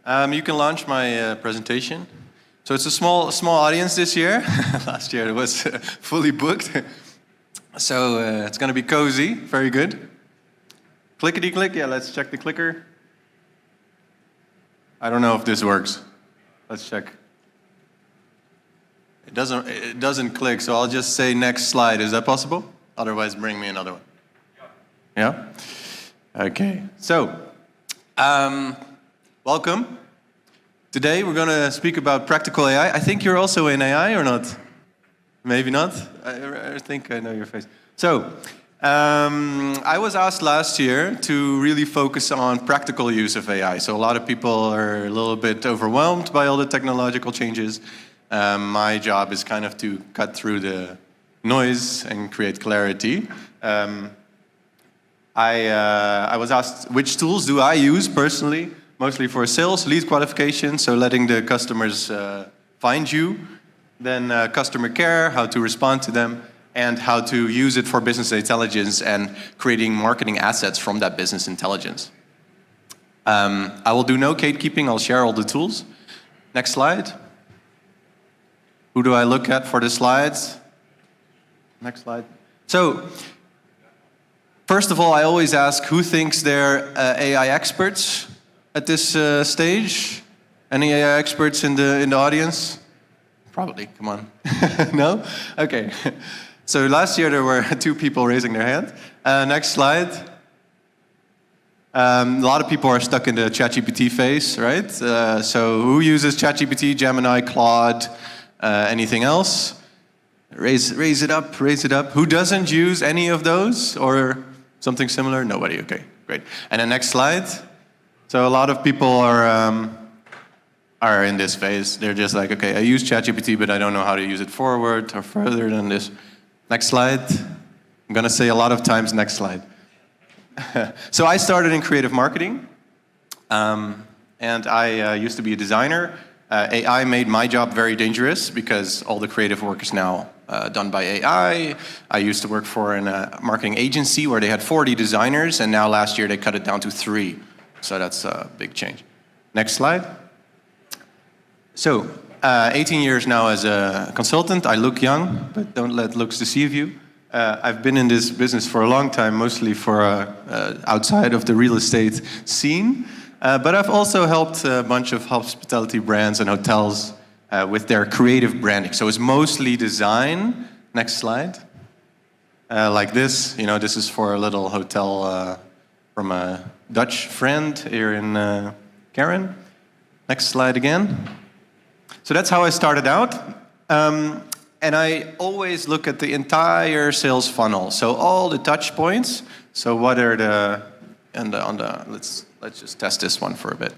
You can launch my presentation. So it's a small audience this year. Last year it was fully booked. So it's going to be cozy, very good. Clickety-click, yeah, let's check the clicker. I don't know if this works. Let's check. It doesn't click, so I'll just say next slide. Is that possible? Otherwise, bring me another one. Yeah? Okay, so welcome. Today we're going to speak about practical AI. I think you're also in AI or not? Maybe not? I think I know your face. So, I was asked last year to really focus on practical use of AI. So a lot of people are a little bit overwhelmed by all the technological changes. My job is kind of to cut through the noise and create clarity. I was asked which tools do I use personally, mostly for sales, lead qualification, so letting the customers find you, then customer care, how to respond to them, and how to use it for business intelligence and creating marketing assets from that business intelligence. I will do no gatekeeping, I'll share all the tools. Next slide. Who do I look at for the slides? Next slide. So, first of all, I always ask who thinks they're AI experts at this stage. Any AI experts in the audience? Probably, come on. No? Okay. So last year there were 2 people raising their hand. Next slide. A lot of people are stuck in the ChatGPT phase, right? So who uses ChatGPT, Gemini, Claude, anything else? Raise it up, raise it up. Who doesn't use any of those or something similar? Nobody, okay, great. And the next slide. So a lot of people are in this phase. They're just like, okay, I use ChatGPT, but I don't know how to use it forward or further than this. Next slide. I'm going to say a lot of times, next slide. So I started in creative marketing, and I used to be a designer. AI made my job very dangerous because all the creative work is now done by AI. I used to work for a marketing agency where they had 40 designers, and now last year they cut it down to 3. So that's a big change. Next slide. So, 18 years now as a consultant. I look young, but don't let looks deceive you. I've been in this business for a long time, mostly for outside of the real estate scene. But I've also helped a bunch of hospitality brands and hotels with their creative branding. So it's mostly design. Next slide. Like this. You know, this is for a little hotel from a Dutch friend here in Karen. Next slide again. So that's how I started out. And I always look at the entire sales funnel. So all the touch points. So what are let's just test this one for a bit.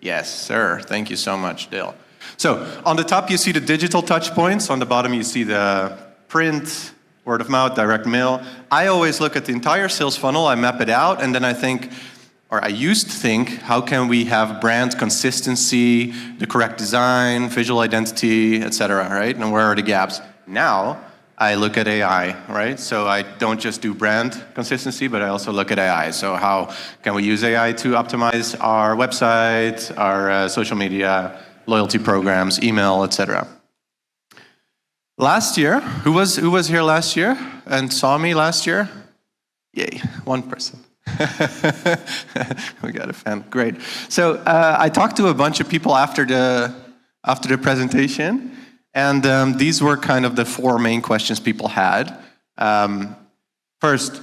Yes, sir. Thank you so much, Dale. So on the top you see the digital touch points. On the bottom you see the print, word of mouth, direct mail. I always look at the entire sales funnel. I map it out, and then I think, or I used to think, how can we have brand consistency, the correct design, visual identity, etc., right? And where are the gaps? Now, I look at AI, right? So I don't just do brand consistency, but I also look at AI. So how can we use AI to optimize our website, our social media, loyalty programs, email, etc. Last year, who was here last year and saw me last year? Yay, one person. We got a fan. Great. So I talked to a bunch of people after the presentation, and these were kind of the 4 main questions people had. First,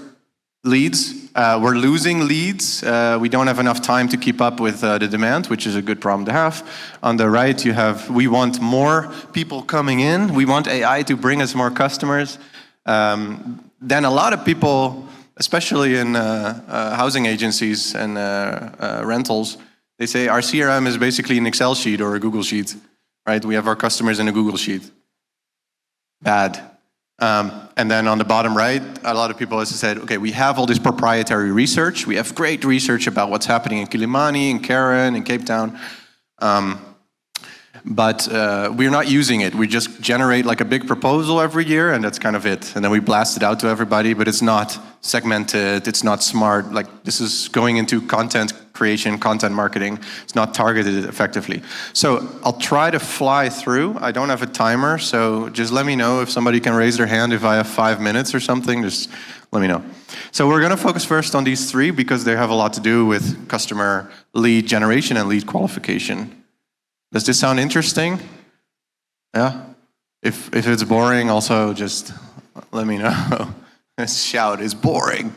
leads. We're losing leads. We don't have enough time to keep up with the demand, which is a good problem to have. On the right, you have, we want more people coming in. We want AI to bring us more customers. Then a lot of people, especially in housing agencies and rentals, they say our CRM is basically an Excel sheet or a Google sheet, right? We have our customers in a Google sheet. Bad. And then on the bottom right, a lot of people also said, okay, we have all this proprietary research. We have great research about what's happening in Kilimani, in Karen, in Cape Town. but we're not using it. We just generate like a big proposal every year, and that's kind of it. And then we blast it out to everybody, but it's not segmented, it's not smart. Like, this is going into content creation, content marketing. It's not targeted effectively. So I'll try to fly through. I don't have a timer, so just let me know if somebody can raise their hand if I have 5 minutes or something. Just let me know. So we're going to focus first on these three because they have a lot to do with customer lead generation and lead qualification. Does this sound interesting? Yeah? If it's boring, also just let me know. Shout, it's boring.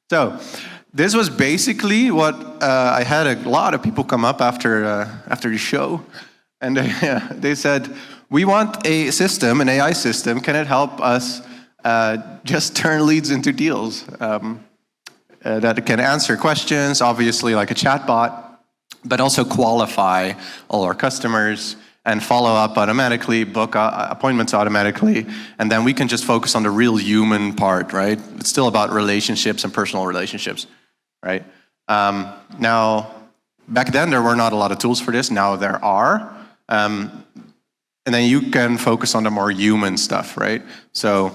So this was basically what I had a lot of people come up after the show, and they said, we want a system, an AI system. Can it help us just turn leads into deals? That it can answer questions, obviously like a chatbot, but also qualify all our customers and follow up automatically, book appointments automatically, and then we can just focus on the real human part, right? It's still about relationships and personal relationships, right? Now, back then there were not a lot of tools for this. Now there are. And then you can focus on the more human stuff, right? So,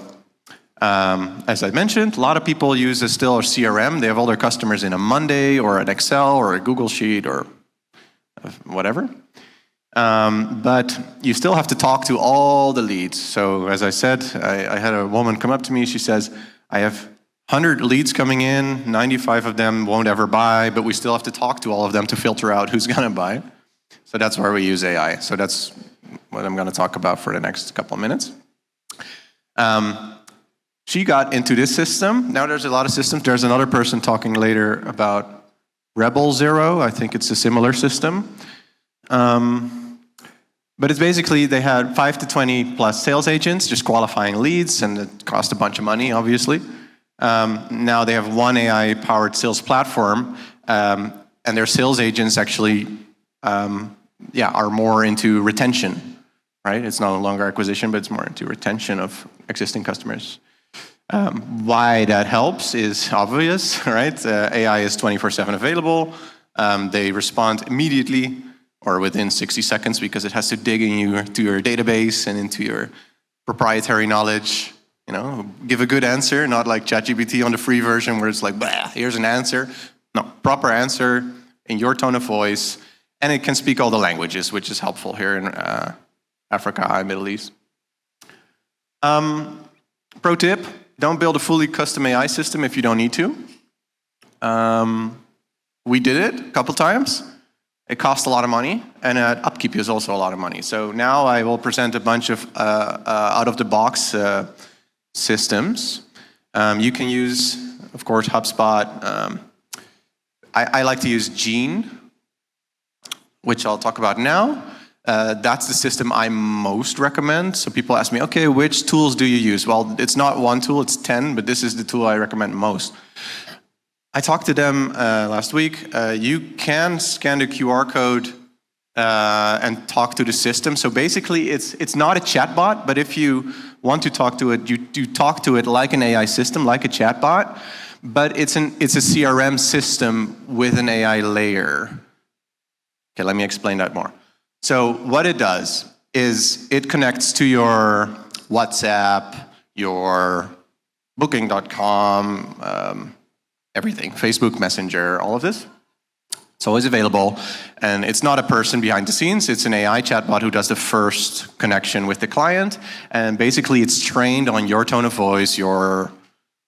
as I mentioned, a lot of people use still a CRM. They have all their customers in a Monday or an Excel or a Google Sheet or whatever. But you still have to talk to all the leads. So as I said, I had a woman come up to me. She says, I have 100 leads coming in, 95 of them won't ever buy, but we still have to talk to all of them to filter out who's going to buy. So that's where we use AI. So that's what I'm going to talk about for the next couple of minutes. She got into this system. Now there's a lot of systems. There's another person talking later about Rebel Zero. I think it's a similar system. But it's basically they had 5 to 20 plus sales agents just qualifying leads, and it cost a bunch of money, obviously. Now they have one AI-powered sales platform, and their sales agents actually are more into retention, right? It's no longer acquisition, but it's more into retention of existing customers. Why that helps is obvious, right? AI is 24/7 available. They respond immediately or within 60 seconds because it has to dig into your database and into your proprietary knowledge. You know, give a good answer, not like ChatGPT on the free version where it's like, bah, here's an answer. No, proper answer in your tone of voice, and it can speak all the languages, which is helpful here in Africa and Middle East. Pro tip, don't build a fully custom AI system if you don't need to. We did it a couple times. It cost a lot of money, and upkeep is also a lot of money. So now I will present a bunch of out-of-the-box systems. You can use, of course, HubSpot. I like to use Gene, which I'll talk about now. That's the system I most recommend. So people ask me, okay, which tools do you use? Well, it's not one tool, it's 10, but this is the tool I recommend most. I talked to them last week. You can scan the QR code and talk to the system. So basically, it's not a chatbot, but if you want to talk to it, you talk to it like an AI system, like a chatbot, but it's a CRM system with an AI layer. Okay, let me explain that more. So what it does is it connects to your WhatsApp, your Booking.com, everything, Facebook Messenger, all of this. It's always available, and it's not a person behind the scenes. It's an AI chatbot who does the first connection with the client, and basically it's trained on your tone of voice, your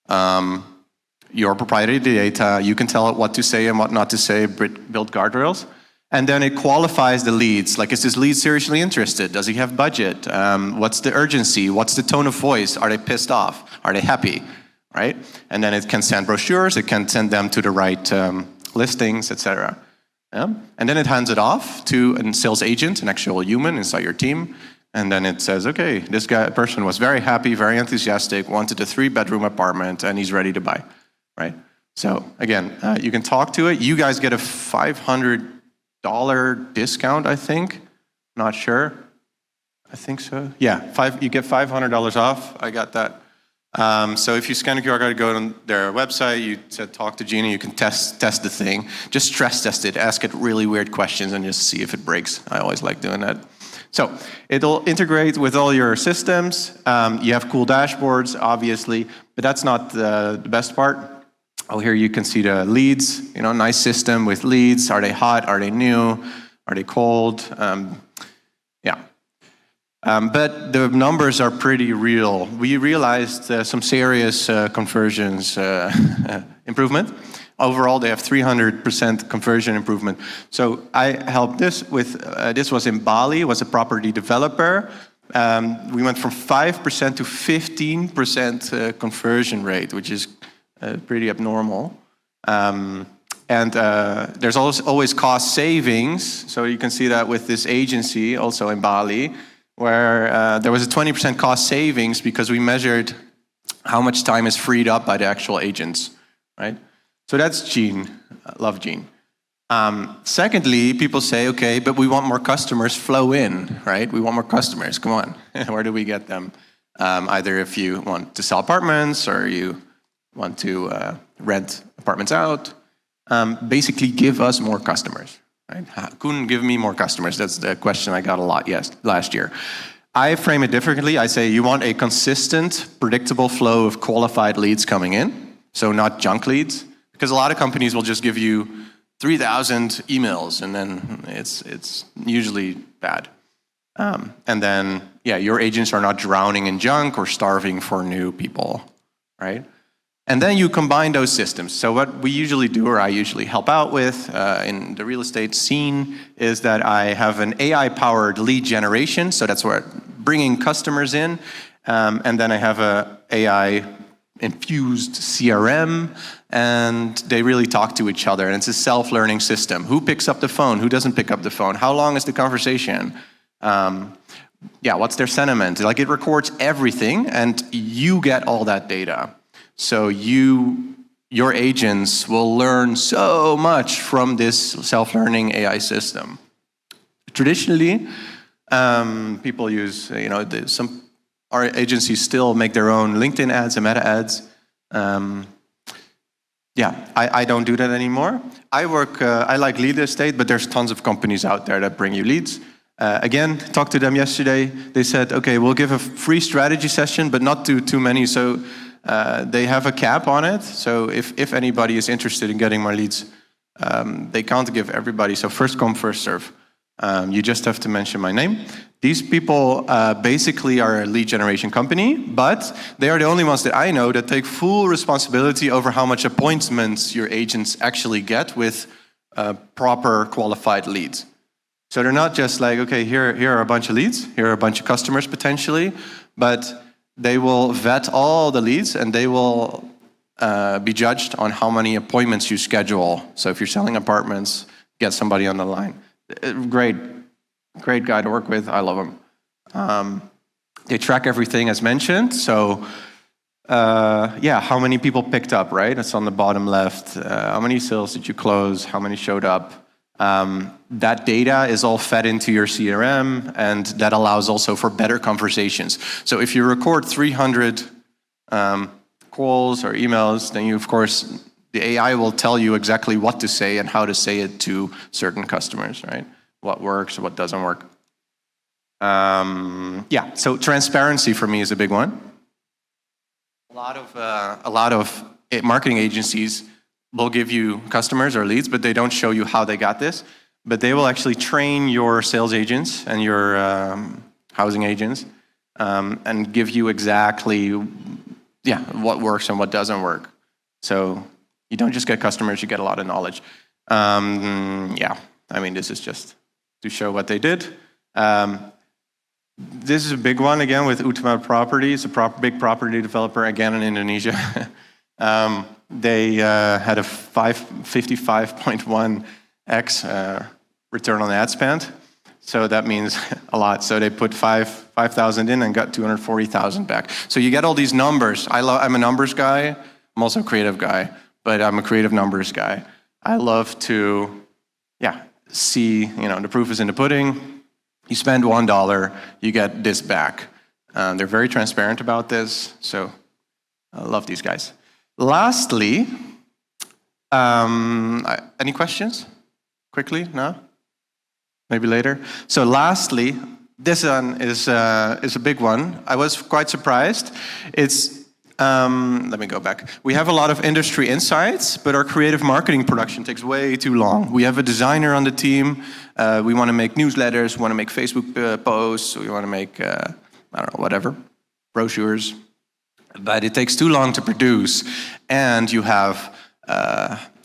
proprietary data. You can tell it what to say and what not to say, build guardrails. And then it qualifies the leads. Like, is this lead seriously interested? Does he have budget? What's the urgency? What's the tone of voice? Are they pissed off? Are they happy? Right? And then it can send brochures. It can send them to the right listings, etc. Yeah? And then it hands it off to a sales agent, an actual human inside your team. And then it says, okay, this person was very happy, very enthusiastic, wanted a 3-bedroom apartment, and he's ready to buy. Right? So again, you can talk to it. You guys get a $500 discount, I think. Not sure. I think so. Yeah, you get $500 off. I got that. So if you scan the QR code, go on their website, you said talk to Gina, you can test the thing. Just stress test it, ask it really weird questions and just see if it breaks. I always like doing that. So it'll integrate with all your systems. You have cool dashboards, obviously, but that's not the best part. Oh, here you can see the leads. Nice system with leads. Are they hot? Are they new? Are they cold? But the numbers are pretty real. We realized some serious conversions improvement. Overall, they have 300% conversion improvement. So I helped this with, this was in Bali, was a property developer. We went from 5% to 15% conversion rate, which is pretty abnormal. And there's always cost savings. So you can see that with this agency, also in Bali, where there was a 20% cost savings because we measured how much time is freed up by the actual agents, right? So that's Gene, love Gene. Secondly, people say, okay, but we want more customers flow in, right? We want more customers, come on. Where do we get them? Either if you want to sell apartments or you want to rent apartments out, basically give us more customers. Right? Koen, give me more customers. That's the question I got a lot last year. I frame it differently. I say you want a consistent, predictable flow of qualified leads coming in, so not junk leads, because a lot of companies will just give you 3,000 emails, and then it's usually bad. And then, your agents are not drowning in junk or starving for new people, right? And then you combine those systems. So what we usually do, or I usually help out with in the real estate scene, is that I have an AI-powered lead generation. So that's where bringing customers in. And then I have a AI-infused CRM, and they really talk to each other. And it's a self-learning system. Who picks up the phone? Who doesn't pick up the phone? How long is the conversation? What's their sentiment? Like, it records everything, and you get all that data. So your agents will learn so much from this self-learning AI system. Traditionally, people use, our agencies still make their own LinkedIn ads and meta ads. I don't do that anymore. I like Realestate, but there's tons of companies out there that bring you leads. Again, talked to them yesterday. They said, okay, we'll give a free strategy session, but not too many. So they have a cap on it. So if anybody is interested in getting my leads, they can't give everybody. So first come, first serve. You just have to mention my name. These people basically are a lead generation company, but they are the only ones that I know that take full responsibility over how much appointments your agents actually get with proper qualified leads. So they're not just like, okay, here are a bunch of leads, here are a bunch of customers potentially, but they will vet all the leads, and they will be judged on how many appointments you schedule. So if you're selling apartments, get somebody on the line. Great guy to work with. I love him. They track everything as mentioned. So how many people picked up, right? It's on the bottom left. How many sales did you close? How many showed up? That data is all fed into your CRM, and that allows also for better conversations. So if you record 300 calls or emails, then of course, the AI will tell you exactly what to say and how to say it to certain customers, right? What works, what doesn't work. So transparency for me is a big one. A lot of marketing agencies will give you customers or leads, but they don't show you how they got this. But they will actually train your sales agents and your housing agents and give you exactly what works and what doesn't work. So you don't just get customers, you get a lot of knowledge. This is just to show what they did. This is a big one again with Oosterbroek Properties, a big property developer again in Indonesia. They had a 55.1x return on ad spend. So that means a lot. So they put 5,000 in and got 240,000 back. So you get all these numbers. I'm a numbers guy. I'm also a creative guy, but I'm a creative numbers guy. I love to, see, the proof is in the pudding. You spend $1, you get this back. They're very transparent about this. So I love these guys. Lastly, any questions? Quickly, no? Maybe later. So lastly, This one is a big one. I was quite surprised. It's let me go back. We have a lot of industry insights, but our creative marketing production takes way too long. We have a designer on the team. We want to make newsletters. We want to make Facebook posts. We want to make I don't know, whatever, brochures. But it takes too long to produce, and you have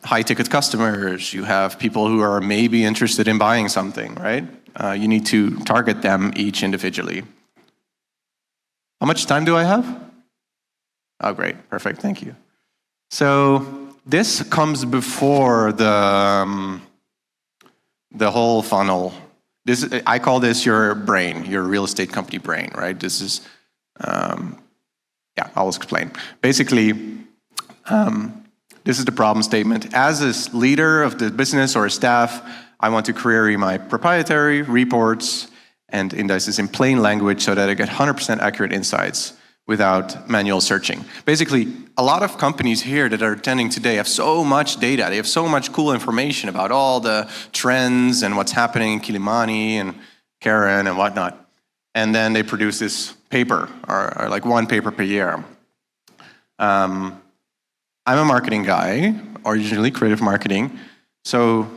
high-ticket customers. You have people who are maybe interested in buying something, right? You need to target them each individually. How much time do I have? Oh, great. Perfect. Thank you. So this comes before the whole funnel. I call this your brain, your real estate company brain, right? This is, yeah, I'll explain. Basically, this is the problem statement. As a leader of the business or a staff, I want to query my proprietary reports and indices in plain language so that I get 100% accurate insights without manual searching. Basically, a lot of companies here that are attending today have so much data. They have so much cool information about all the trends and what's happening in Qilimani and Karen and whatnot. And then they produce this paper, or like one paper per year. I'm a marketing guy, originally creative marketing. So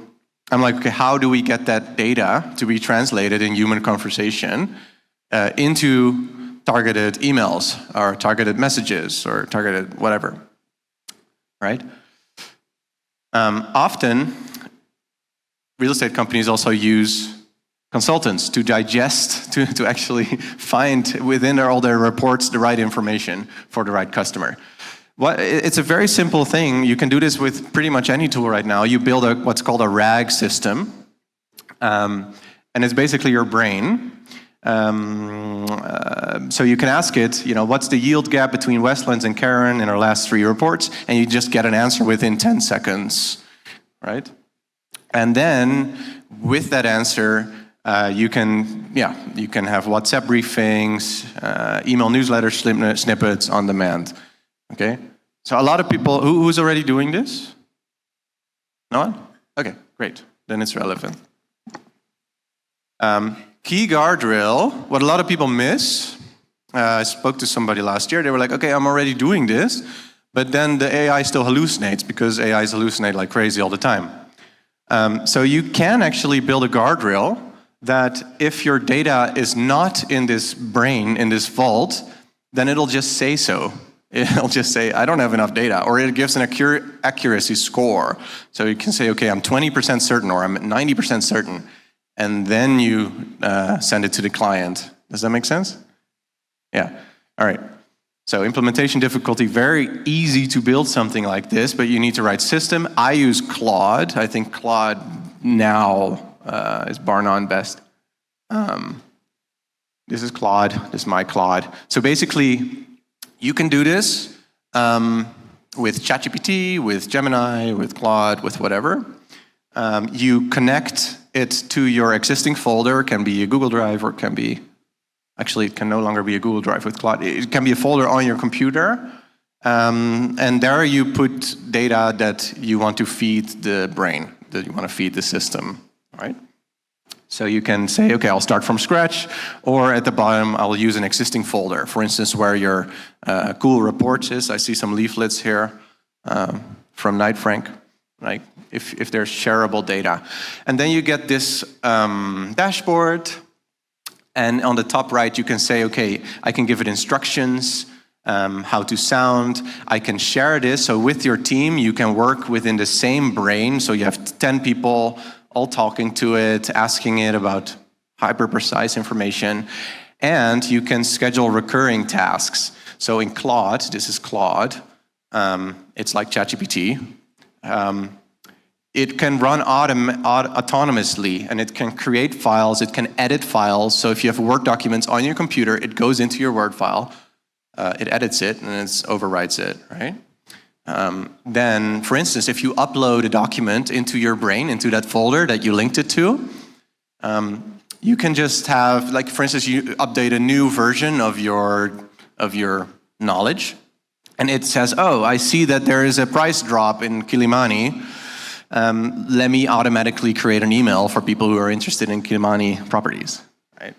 I'm like, okay, how do we get that data to be translated in human conversation into targeted emails or targeted messages or targeted whatever, right? Often, real estate companies also use consultants to digest, to actually find within all their reports the right information for the right customer. It's a very simple thing. You can do this with pretty much any tool right now. You build what's called a RAG system, and it's basically your brain. So you can ask it, what's the yield gap between Westlands and Karen in our last 3 reports, and you just get an answer within 10 seconds, right? And then with that answer, you can have WhatsApp briefings, email newsletter snippets on demand. Okay, so a lot of people, who's already doing this? No one? Okay, great. Then it's relevant. Key guardrail, what a lot of people miss. I spoke to somebody last year. They were like, okay, I'm already doing this, but then the AI still hallucinates because AIs hallucinate like crazy all the time. So you can actually build a guardrail that if your data is not in this brain, in this vault, then it'll just say so. It'll just say, I don't have enough data, or it gives an accuracy score. So you can say, okay, I'm 20% certain, or I'm 90% certain, and then you send it to the client. Does that make sense? Yeah, all right. So implementation difficulty, very easy to build something like this, but you need to write system. I use Claude. I think Claude now is bar none best. This is Claude, this is my Claude. So basically, you can do this with ChatGPT, with Gemini, with Claude, with whatever. You connect it to your existing folder. It can be a Google Drive, or it can be, actually it can no longer be a Google Drive with Claude. It can be a folder on your computer. And there you put data that you want to feed the brain, that you want to feed the system, right? So you can say, okay, I'll start from scratch, or at the bottom, I'll use an existing folder. For instance, where your cool reports is. I see some leaflets here from Knight Frank, like if there's shareable data. And then you get this dashboard, and on the top right, you can say, okay, I can give it instructions, how to sound. I can share this, so with your team, you can work within the same brain. So you have 10 people all talking to it, asking it about hyper-precise information, and you can schedule recurring tasks. So in Claude, this is Claude, it's like ChatGPT. It can run autonomously, and it can create files, it can edit files. So if you have Word documents on your computer, it goes into your Word file, it edits it, and it overwrites it, right? Then, for instance, if you upload a document into your brain, into that folder that you linked it to, you can just have, like, for instance, you update a new version of your knowledge, and it says, oh, I see that there is a price drop in Qilimani. Let me automatically create an email for people who are interested in Qilimani properties, right?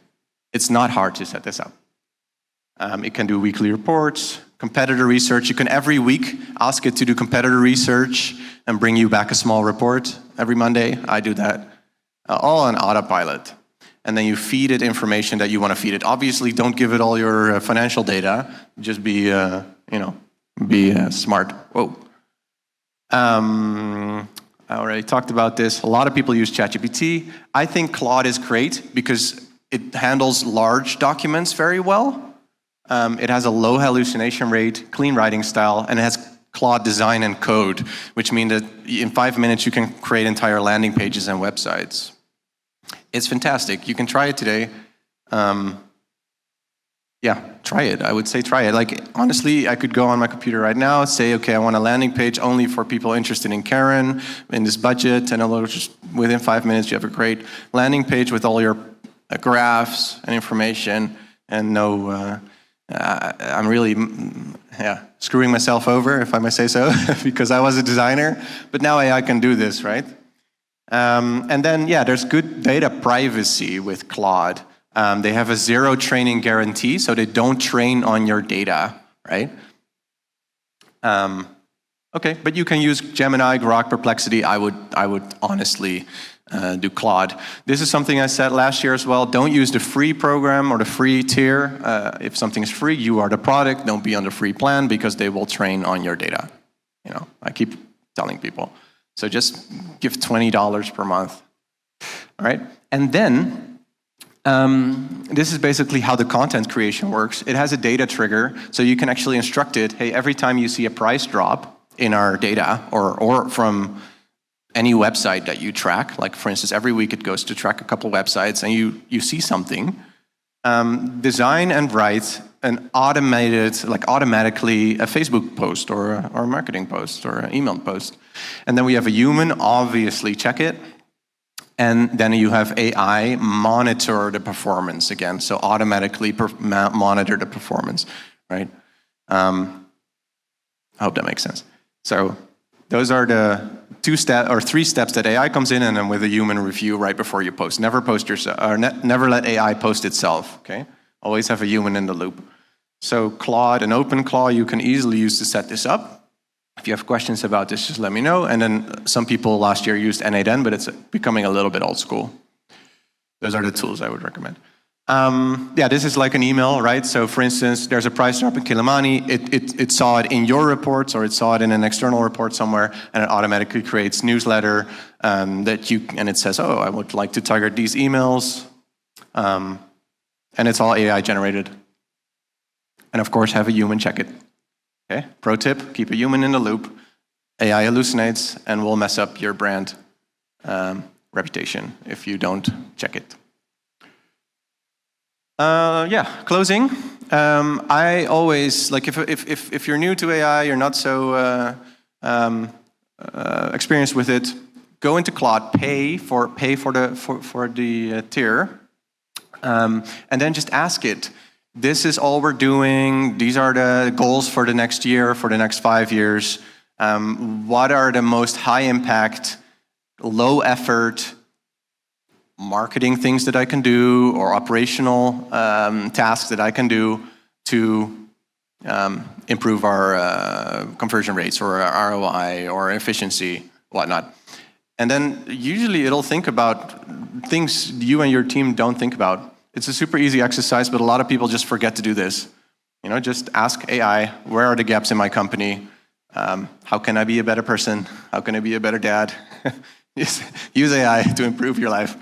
It's not hard to set this up. It can do weekly reports, competitor research. You can every week ask it to do competitor research and bring you back a small report every Monday. I do that, all on autopilot. And then you feed it information that you want to feed it. Obviously, don't give it all your financial data. Just be, smart. Whoa. I already talked about this. A lot of people use ChatGPT. I think Claude is great because it handles large documents very well. It has a low hallucination rate, clean writing style, and it has Claude design and code, which means that in 5 minutes you can create entire landing pages and websites. It's fantastic. You can try it today. Try it. I would say try it. Like, honestly, I could go on my computer right now, say, okay, I want a landing page only for people interested in Karen, in this budget, and it'll just, within 5 minutes, you have a great landing page with all your graphs and information, and I'm really, screwing myself over, if I may say so, because I was a designer, but now AI can do this, right? And then, there's good data privacy with Claude. They have a 0 training guarantee, so they don't train on your data, right? Okay, but you can use Gemini, Grok, Perplexity. I would honestly do Claude. This is something I said last year as well. Don't use the free program or the free tier. If something is free, you are the product. Don't be on the free plan because they will train on your data. I keep telling people. So just give $20 per month. All right, and then this is basically how the content creation works. It has a data trigger, so you can actually instruct it, hey, every time you see a price drop in our data or from any website that you track, like for instance, every week it goes to track a couple websites and you see something, design and write an automatically a Facebook post or a marketing post or an email post. And then we have a human obviously check it. And then you have AI monitor the performance again, so automatically monitor the performance, right? I hope that makes sense. So those are the 3 steps that AI comes in, and then with a human review right before you post. Never post yourself, or never let AI post itself. Okay, always have a human in the loop. So Claude and OpenClaw you can easily use to set this up. If you have questions about this, just let me know. And then some people last year used N8N, but it's becoming a little bit old school. Those are the tools I would recommend. This is like an email, right? So for instance, there's a price drop in Kilimani. It saw it in your reports, or it saw it in an external report somewhere, and it automatically creates newsletter and it says, oh, I would like to target these emails. And it's all AI generated. And of course, have a human check it. Okay? Pro tip, keep a human in the loop. AI hallucinates and will mess up your brand reputation if you don't check it. Closing. I always, like if you're new to AI, you're not so experienced with it, go into Claude, pay for the tier, and then just ask it. This is all we're doing. These are the goals for the next year, for the next 5 years. What are the most high impact, low effort marketing things that I can do, or operational tasks that I can do to improve our conversion rates or our ROI or efficiency, whatnot. And then usually it'll think about things you and your team don't think about. It's a super easy exercise, but a lot of people just forget to do this. Just ask AI, where are the gaps in my company? How can I be a better person? How can I be a better dad? Use AI to improve your life.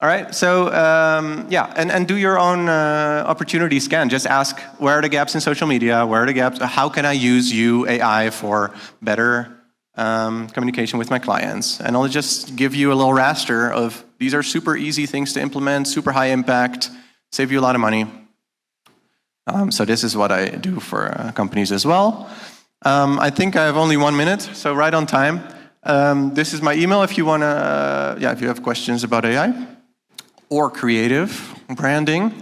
All right, so and do your own opportunity scan. Just ask, where are the gaps in social media? Where are the gaps? How can I use AI for better communication with my clients? And I'll just give you a little raster of, these are super easy things to implement, super high impact, save you a lot of money. So this is what I do for companies as well. I think I have only 1 minute, so right on time. This is my email if you want to, if you have questions about AI or creative branding.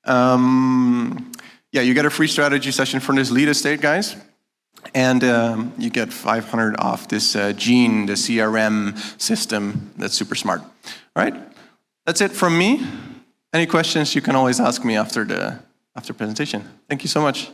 You get a free strategy session from this Realestate, guys. And you get 500 off this Gene, the CRM system that's super smart. All right, that's it from me. Any questions, you can always ask me after presentation. Thank you so much.